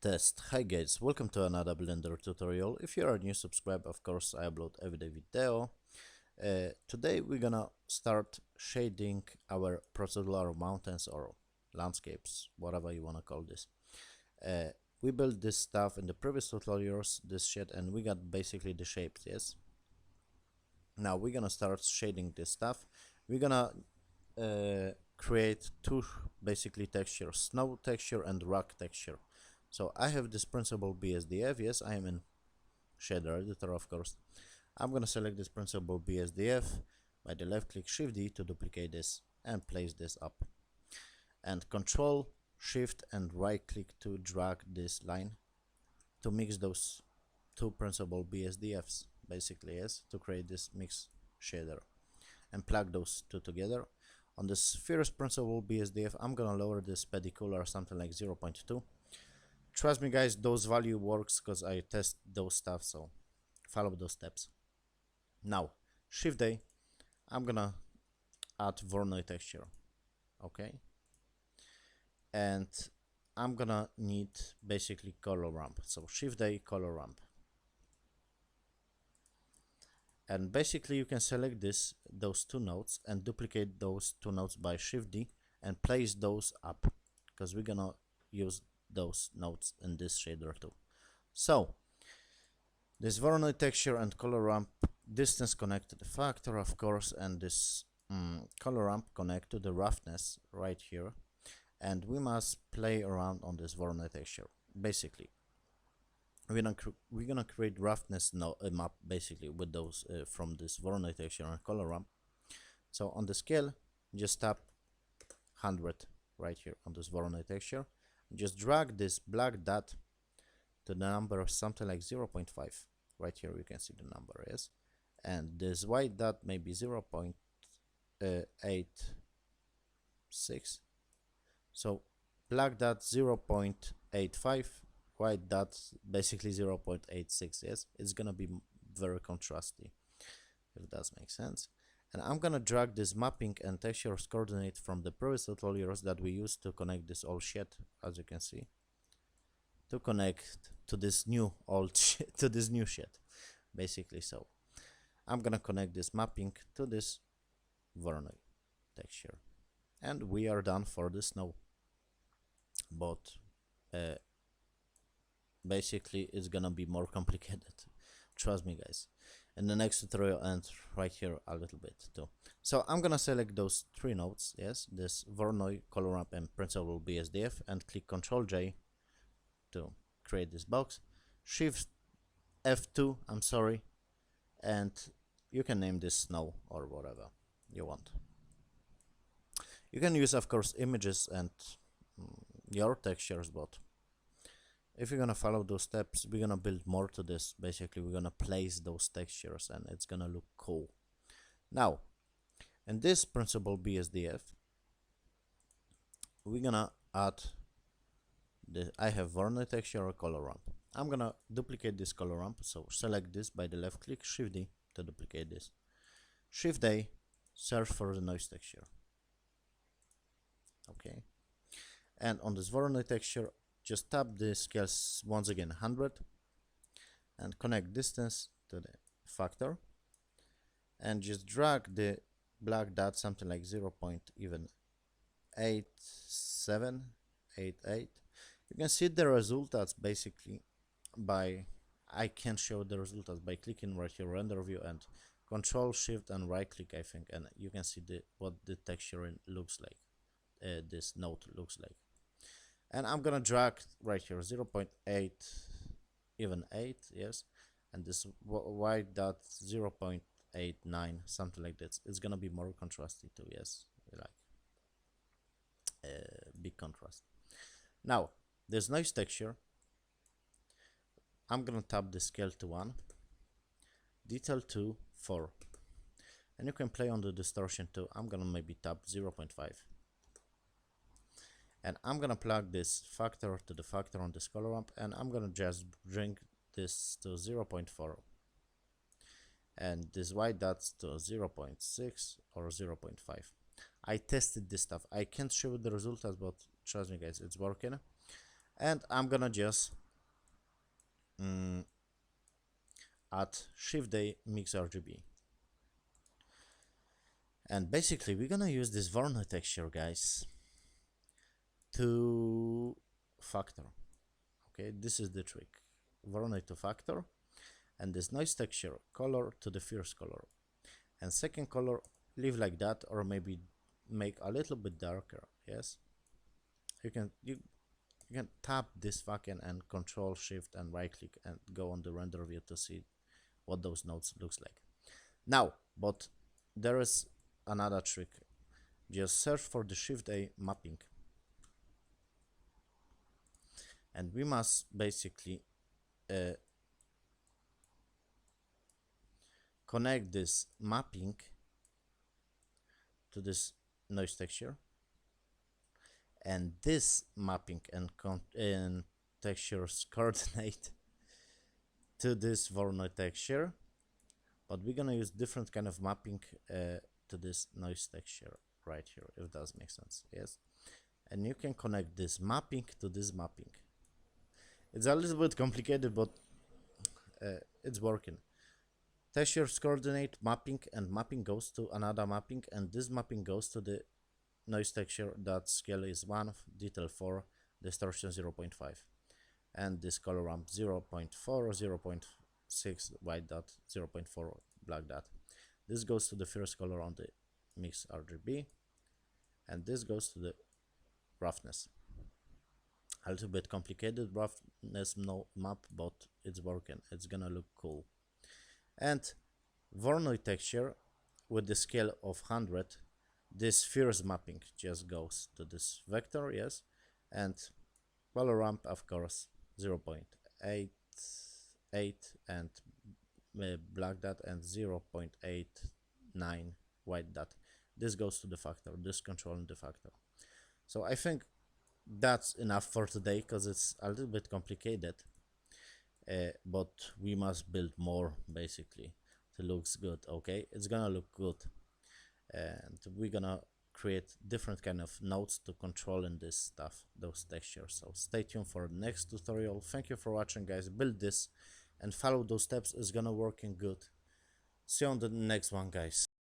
Test. Hi guys, welcome to another Blender tutorial. If you are new, subscribe. Of course, I upload everyday video. Today we're gonna start shading our procedural mountains or landscapes, whatever you wanna call this. We built this stuff in the previous tutorials, this shit, and we got basically the shapes, yes? Now we're gonna start shading this stuff. We're gonna create two basically textures, snow texture and rock texture. So I have this principal BSDF. Yes, I am in shader editor, of course. I'm gonna select this principal BSDF by the left click Shift D to duplicate this and place this up, and Control Shift and right click to drag this line to mix those two principal BSDFs basically, yes, to create this mix shader and plug those two together. On this first principal BSDF, I'm gonna lower this pedicular something like 0.2. Trust me guys, those value works because I test those stuff, so follow those steps. Now Shift A, I'm gonna add Voronoi texture, okay, and I'm gonna need basically color ramp. So Shift A, color ramp, and basically you can select those two nodes and duplicate those two nodes by Shift D and place those up, because we're gonna use those nodes in this shader too. So this Voronoi texture and color ramp distance connect to the factor, of course, and this color ramp connect to the roughness right here, and we must play around on this Voronoi texture. Basically we're gonna create roughness map basically with those from this Voronoi texture and color ramp. So on the scale, just tap 100 right here on this Voronoi texture. Just drag this black dot to the number of something like 0.5. Right here you can see the number, yes, and this white dot may be 0.86. so black dot 0.85, white dot basically 0.86. yes, it's gonna be very contrasty, if that makes sense. And I'm gonna drag this mapping and textures coordinate from the previous tutorials that we used to connect this old shit, as you can see, to connect to this new old shit, to this new shit basically. So I'm gonna connect this mapping to this Voronoi texture, and we are done for the snow. But basically it's gonna be more complicated, trust me guys, in the next tutorial, and right here a little bit too. So I'm gonna select those three nodes, yes, this Voronoi, color ramp and principal BSDF, and click Ctrl J to create this box. Shift F2, I'm sorry, and you can name this snow or whatever you want. You can use, of course, images and your textures, but if you're gonna follow those steps, we're gonna build more to this. Basically we're gonna place those textures and it's gonna look cool. Now in this principal BSDF, we're gonna add I have Voronoi texture or color ramp. I'm gonna duplicate this color ramp, so select this by the left click, Shift D to duplicate this. Shift A, search for the noise texture, okay, and on this Voronoi texture, just tap the scales once again 100 and connect distance to the factor, and just drag the black dot something like 0.8788. You can see the results basically by, I can show the results by clicking right here render view and Control Shift and right click, I think, and you can see what the texture looks like, this node looks like. And I'm gonna drag right here 0.8 even 8, yes, and this white dot 0.89, something like this. It's gonna be more contrasty too, yes, like big contrast. Now this noise texture, I'm gonna tap the scale to 1, detail to 4, and you can play on the distortion too. I'm gonna maybe tap 0.5, and I'm gonna plug this factor to the factor on this color ramp, and I'm gonna just bring this to 0.4 and this white dots to 0.6 or 0.5. I tested this stuff. I can't show the results, but trust me guys, it's working. and I'm gonna just mm, add shifday mix RGB. And basically we're gonna use this Voronoi texture, guys, to factor. Okay, this is the trick. Voronoi to factor, and this noise texture color to the fierce color, and second color leave like that, or maybe make a little bit darker. Yes, you can tap this fucking and control shift and right click and go on the render view to see what those nodes looks like. Now, but there is another trick. Just search for the shifday mapping, and we must basically connect this mapping to this noise texture, and this mapping and textures coordinate to this Voronoi texture, but we're gonna use different kind of mapping to this noise texture right here, if that makes sense. Yes, and you can connect this mapping to this mapping. It's a little bit complicated, but it's working. Textures coordinate mapping, and mapping goes to another mapping, and this mapping goes to the noise texture that scale is 1, detail 4, distortion 0.5, and this color ramp 0.4, 0.6 white dot, 0.4 black dot. This goes to the first color on the mix RGB, and this goes to the roughness. A little bit complicated roughness no map, but it's working. It's gonna look cool. And Voronoi texture with the scale of 100, this fierce mapping just goes to this vector, yes, and color ramp, of course, 0.88 and black dot, and 0.89 white dot. This goes to the factor, this controlling the factor. So I think that's enough for today, because it's a little bit complicated, but we must build more basically to looks good. Okay, it's gonna look good, and we're gonna create different kind of nodes to control in this stuff, those textures. So stay tuned for the next tutorial. Thank you for watching, guys. Build this and follow those steps. It's gonna work in good. See you on the next one, guys.